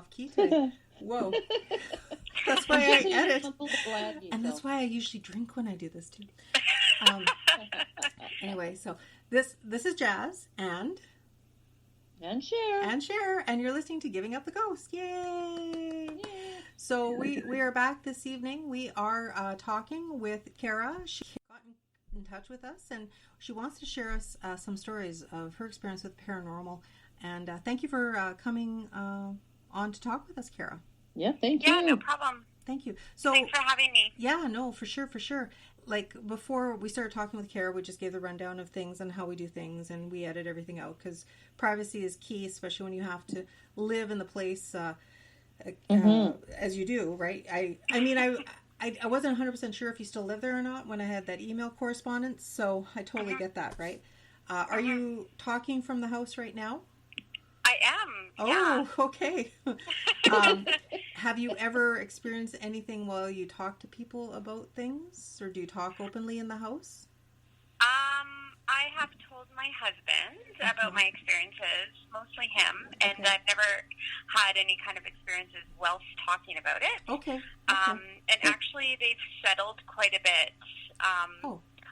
off key today. Whoa. That's why I edit. And that's why I usually drink when I do this too. Anyway, so this is Jazz and Cher, and you're listening to Giving Up the Ghost. Yay! So we are back this evening. We are talking with Kara. She got in touch with us, and she wants to share us some stories of her experience with paranormal. And thank you for coming on to talk with us, Kara. Yeah, thank you. Yeah, no problem. Thank you. So thanks for having me. Yeah, no, for sure. Like, before we started talking with Kara, we just gave the rundown of things and how we do things, and we edit everything out because privacy is key, especially when you have to live in the place as you do, right? I wasn't 100% sure if you still live there or not when I had that email correspondence, so I totally get that, right? Are you talking from the house right now? I am. Oh, okay. Have you ever experienced anything while you talk to people about things, or do you talk openly in the house? I have told my husband about my experiences, mostly him, and I've never had any kind of experiences whilst talking about it. Okay. And actually, they've settled quite a bit.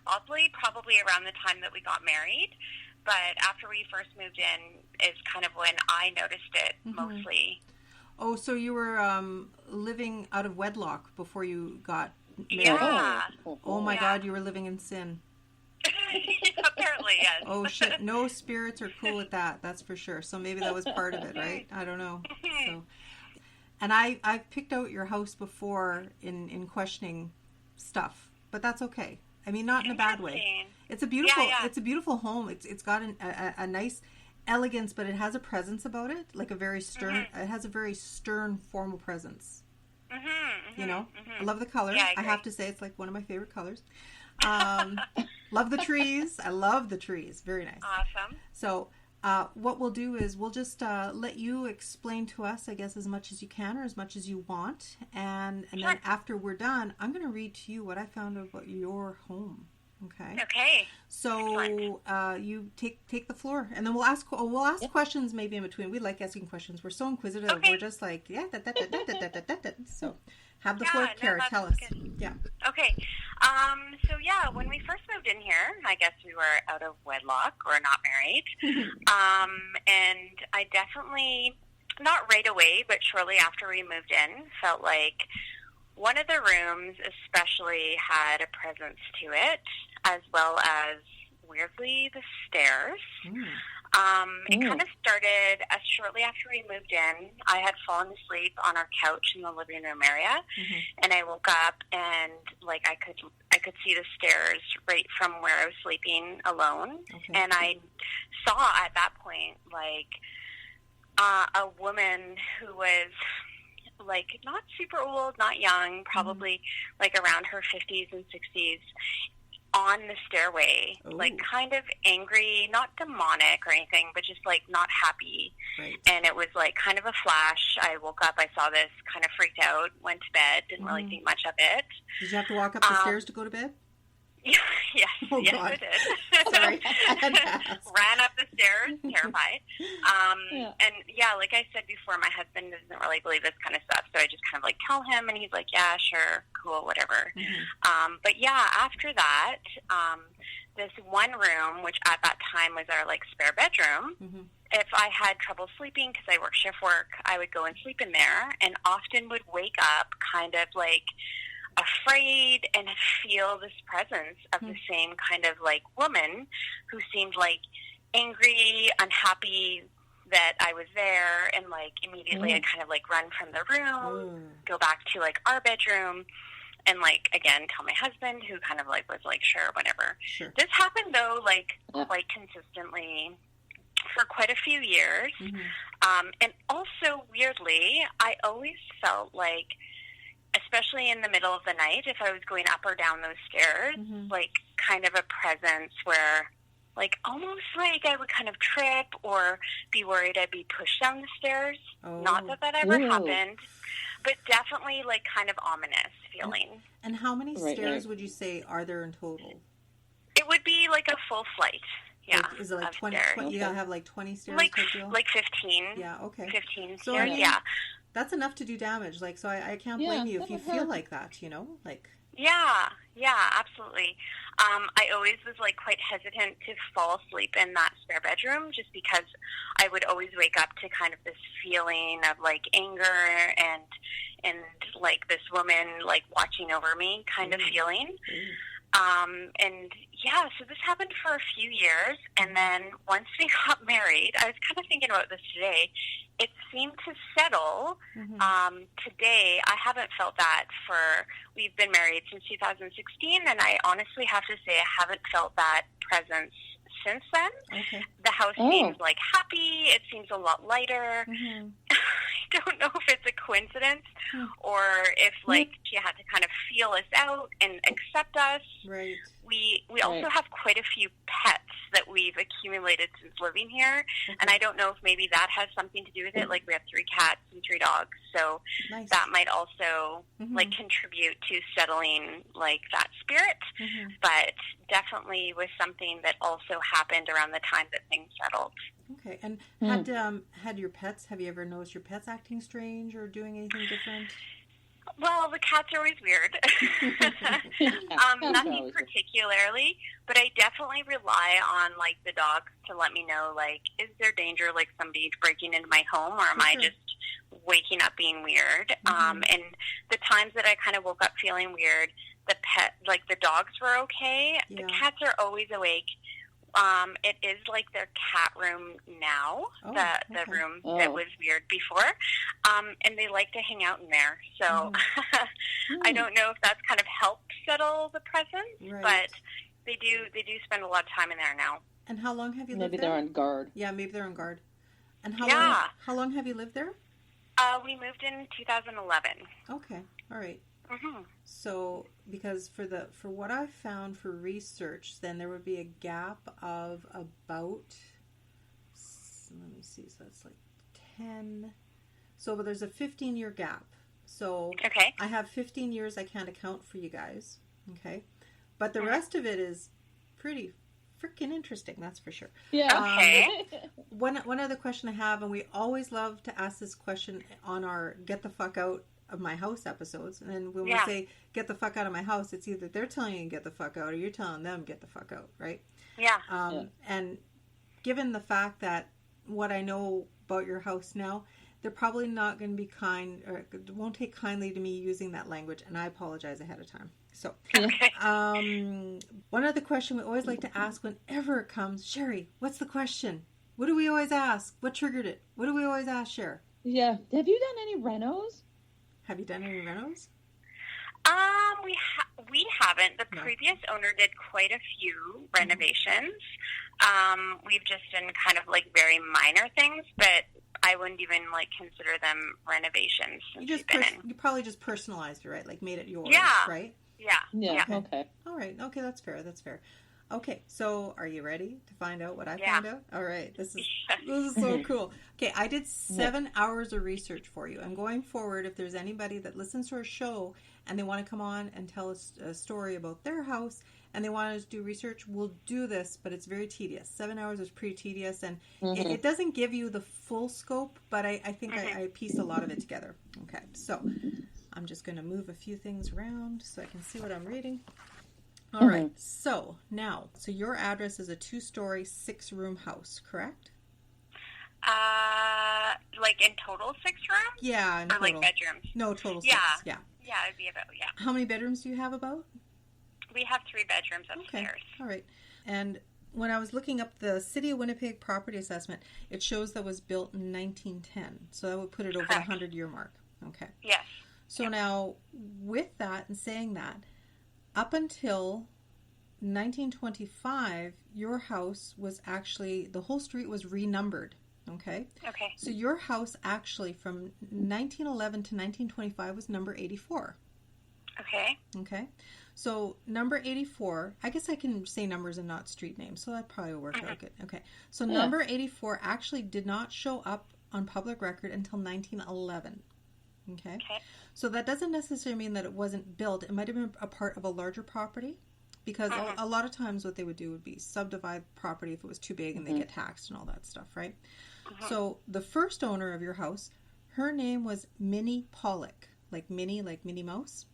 Oddly, probably around the time that we got married. But after we first moved in is kind of when I noticed it mostly. Oh, so you were living out of wedlock before you got married? Yeah. Oh my God, you were living in sin. Apparently, yes. Oh shit, no spirits are cool with that, that's for sure. So maybe that was part of it, right? I don't know. So, and I've picked out your house before in questioning stuff, but that's okay. I mean, not in a bad way. It's a beautiful, it's a beautiful home. It's got a nice elegance, but it has a presence about it, like a very stern. It has a very stern, formal presence. You know, I love the color. Yeah, I have to say, it's like one of my favorite colors. Love the trees. I love the trees. Very nice. Awesome. So, what we'll do is we'll just let you explain to us, I guess, as much as you can or as much as you want, and then after we're done, I'm going to read to you what I found about your home. Okay. Okay. So you take the floor, and then we'll ask questions maybe in between. We like asking questions. We're so inquisitive. Okay. We're just like So have the floor, Kara. Tell us. Good. Yeah. Okay. So yeah, when we first moved in here, I guess we were out of wedlock or not married. And I definitely, not right away, but shortly after we moved in, felt like one of the rooms especially had a presence to it, as well as, weirdly, the stairs. It kind of started shortly after we moved in. I had fallen asleep on our couch in the living room area, and I woke up and like I could see the stairs right from where I was sleeping alone, and I saw at that point like a woman who was like not super old, not young, probably like around her 50s and 60s, on the stairway, like kind of angry, not demonic or anything, but just like not happy. And it was like kind of a flash. I woke up, I saw this, kind of freaked out, went to bed, didn't really think much of it. Did you have to walk up the stairs to go to bed? Yes, God. I did. Sorry. Ran up the stairs, terrified. And yeah, like I said before, my husband doesn't really believe this kind of stuff, so I just kind of like tell him, and he's like, yeah, sure, cool, whatever. But yeah, after that, this one room, which at that time was our like spare bedroom, if I had trouble sleeping because I work shift work, I would go and sleep in there, and often would wake up kind of like afraid and feel this presence of the same kind of like woman who seemed like angry, unhappy that I was there, and like immediately I'd kind of like run from the room, go back to like our bedroom, and like again tell my husband, who kind of like was like sure, whatever. This happened though like quite consistently for quite a few years. And also weirdly, I always felt like, especially in the middle of the night, if I was going up or down those stairs, like kind of a presence where like almost like I would kind of trip or be worried I'd be pushed down the stairs. Not that ever happened, but definitely like kind of ominous feeling. And how many stairs would you say are there in total? It would be like a full flight. Yeah. Like, is it like 20? You gotta have like 20 stairs? Like 15. Yeah, okay. 15 so stairs, yeah. that's enough to do damage. Like, so I can't blame you if you feel like that, you know, like. Yeah, absolutely. I always was like quite hesitant to fall asleep in that spare bedroom just because I would always wake up to kind of this feeling of like anger and like this woman like watching over me kind of feeling. And yeah, so this happened for a few years, and then once we got married, I was kind of thinking about this today, it seemed to settle. Today, I haven't felt that we've been married since 2016, and I honestly have to say I haven't felt that presence since then. Okay. The house seems like happy, it seems a lot lighter. I don't know if it's a coincidence or if like she had to kind of feel us out and accept us. Right. We also have quite a few pets that we've accumulated since living here, and I don't know if maybe that has something to do with it. Like we have 3 cats and 3 dogs, so that might also like contribute to settling like that spirit. But definitely was something that also happened around the time that things settled. Okay, and had your pets? Have you ever noticed your pets acting strange or doing anything different? Well, the cats are always weird. Nothing particularly, but I definitely rely on like the dogs to let me know like, is there danger like somebody's breaking into my home, or am I just waking up being weird? And the times that I kind of woke up feeling weird, the dogs were okay. The cats are always awake. It is like their cat room now, the room that was weird before, and they like to hang out in there. So I don't know if that's kind of helped settle the presence, but they do spend a lot of time in there now. And how long have you lived there? Maybe they're on guard. Yeah, maybe they're on guard. And how long have you lived there? We moved in 2011. Okay, all right. So, because for what I found for research, then there would be a gap of about, let me see, so that's like 10. So, but there's a 15-year gap. So, I have 15 years I can't account for you guys. Okay. But the rest of it is pretty freaking interesting, that's for sure. Yeah. One other question I have, and we always love to ask this question on our Get the Fuck Out of My House episodes, and when we say get the fuck out of my house, it's either they're telling you to get the fuck out or you're telling them get the fuck out, right? And given the fact that what I know about your house now, they're probably not going to be kind, or won't take kindly to me using that language, and I apologize ahead of time. So one other question we always like to ask whenever it comes, Sherry, what's the question? What do we always ask? What triggered it? What do we always ask, Sher? Yeah, have you done any renos? Have you done any renos? We haven't. The previous owner did quite a few renovations. We've just done kind of like very minor things, but I wouldn't even like consider them renovations. You probably just personalized it, right? Like made it yours, right? Yeah. Okay. All right. Okay, that's fair. Okay, so are you ready to find out what I found out? All right, this is so cool. Okay, I did 7 hours of research for you. And going forward, if there's anybody that listens to our show and they want to come on and tell us a story about their house and they want us to do research, we'll do this, but it's very tedious. 7 hours is pretty tedious, and it doesn't give you the full scope, but I think I pieced a lot of it together. Okay, so I'm just going to move a few things around so I can see what I'm reading. All right, so your address is a 2-story, 6-room house, correct? Like in total 6 rooms? Yeah, in total. Or like bedrooms? No, total 6, yeah. Yeah, it'd be about, How many bedrooms do you have about? We have 3 bedrooms upstairs. Okay, all right. And when I was looking up the City of Winnipeg property assessment, it shows that was built in 1910, so that would put it over the 100-year mark. Okay. Yes. So now, with that and saying that, up until 1925, your house was actually, the whole street was renumbered, okay? Okay. So your house actually from 1911 to 1925 was number 84. Okay. Okay. So number 84, I guess I can say numbers and not street names, so that probably will work out good. Okay. So number 84 actually did not show up on public record until 1911. Okay. So that doesn't necessarily mean that it wasn't built. It might have been a part of a larger property, because a lot of times what they would do would be subdivide property if it was too big and they get taxed and all that stuff, right? So the first owner of your house, Her name was Minnie Pollock, like Minnie Mouse.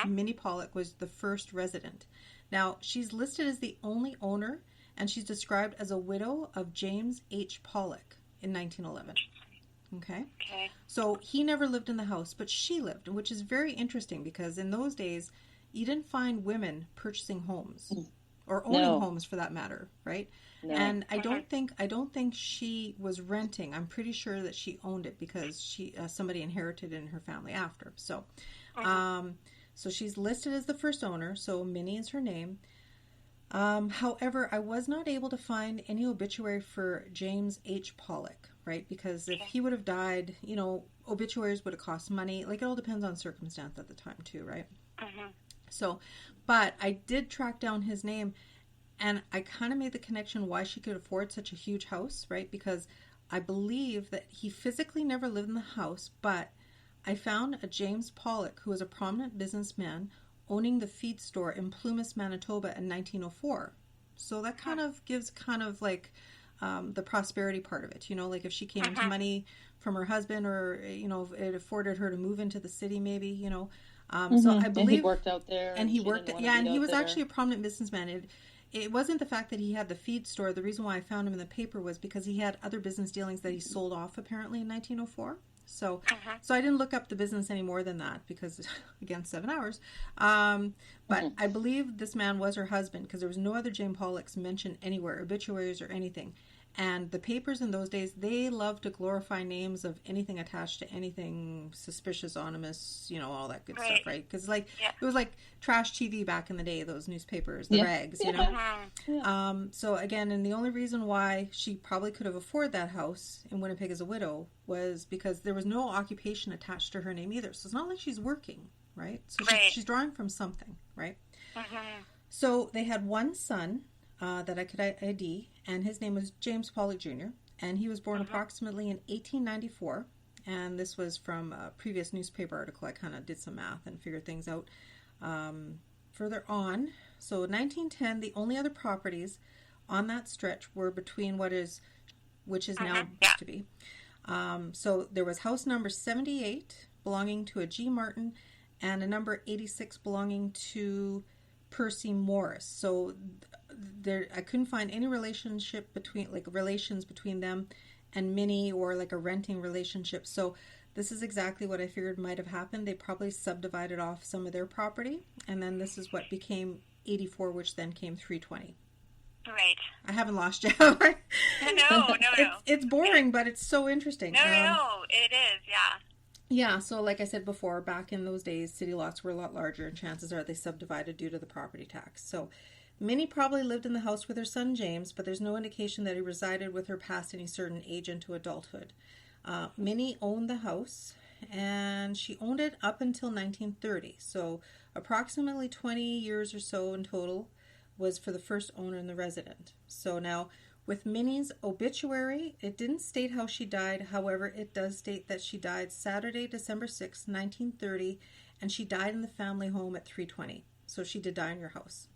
Minnie Pollock was the first resident. Now, she's listed as the only owner, and she's described as a widow of James H. Pollock in 1911. Okay. So he never lived in the house, but she lived, which is very interesting because in those days, you didn't find women purchasing homes or owning homes for that matter, right? No. And I don't think she was renting. I'm pretty sure that she owned it because she somebody inherited it in her family after. So, so she's listed as the first owner. So Minnie is her name. However, I was not able to find any obituary for James H. Pollock, right? Because if he would have died, you know, obituaries would have cost money. Like, it all depends on circumstance at the time too, right? So, but I did track down his name, and I kind of made the connection why she could afford such a huge house, right? Because I believe that he physically never lived in the house, but I found a James Pollock, who was a prominent businessman, owning the feed store in Plumas, Manitoba in 1904. So that kind of gives kind of like the prosperity part of it, you know, like if she came into money from her husband, or, you know, it afforded her to move into the city maybe, you know. So I believe... And he worked out there. And he worked... Yeah, and he was actually a prominent businessman. It wasn't the fact that he had the feed store. The reason why I found him in the paper was because he had other business dealings that he sold off apparently in 1904. So I didn't look up the business any more than that because, again, 7 hours. But I believe this man was her husband because there was no other James Pollocks mentioned anywhere, obituaries or anything. And the papers in those days, they loved to glorify names of anything attached to anything suspicious, ominous, you know, all that good stuff, right? Because it was like trash TV back in the day, those newspapers, the rags, you know. So again, and the only reason why she probably could have afforded that house in Winnipeg as a widow was because there was no occupation attached to her name either. So it's not like she's working, right? So she's drawing from something, right? So they had one son that I could ID, and his name was James Pollock Jr., and he was born approximately in 1894, and this was from a previous newspaper article. I kind of did some math and figured things out further on. So 1910, the only other properties on that stretch were between which is now to be. So there was house number 78 belonging to a G. Martin, and a number 86 belonging to Percy Morris. So I couldn't find any relations between them and Minnie, or like a renting relationship. So this is exactly what I figured might have happened. They probably subdivided off some of their property, and then this is what became 84, which then came 320. Right. I haven't lost you. No. It's boring, but it's so interesting. No, it is, yeah. Yeah, so like I said before, back in those days, city lots were a lot larger, and chances are they subdivided due to the property tax. So Minnie probably lived in the house with her son James, but there's no indication that he resided with her past any certain age into adulthood. Minnie owned the house, and she owned it up until 1930. So approximately 20 years or so in total was for the first owner and the resident. So now, with Minnie's obituary, it didn't state how she died. However, it does state that she died Saturday, December 6, 1930, and she died in the family home at 320. So she did die in your house.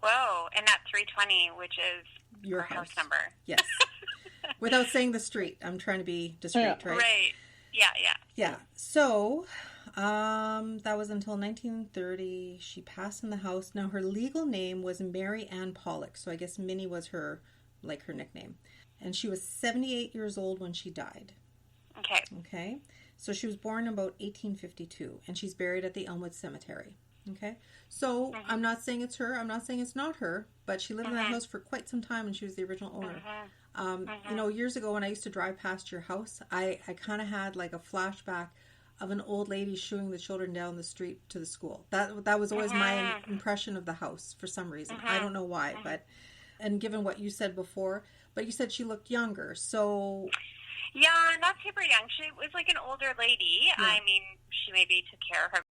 Whoa, and not 320, which is your house number. Yes. Without saying the street. I'm trying to be discreet, right? Right. Yeah. So, that was until 1930. She passed in the house. Now, her legal name was Mary Ann Pollock. So I guess Minnie was her nickname. And she was 78 years old when she died. Okay. So she was born about 1852, and she's buried at the Elmwood Cemetery. Okay. So I'm not saying it's her. I'm not saying it's not her, but she lived in that house for quite some time, and she was the original owner. You know, years ago when I used to drive past your house, I kind of had like a flashback of an old lady shooing the children down the street to the school. That was always my impression of the house for some reason. I don't know why, and given what you said before, but you said she looked younger, so... Yeah, not super young. She was like an older lady. Yeah. I mean, she maybe took care of her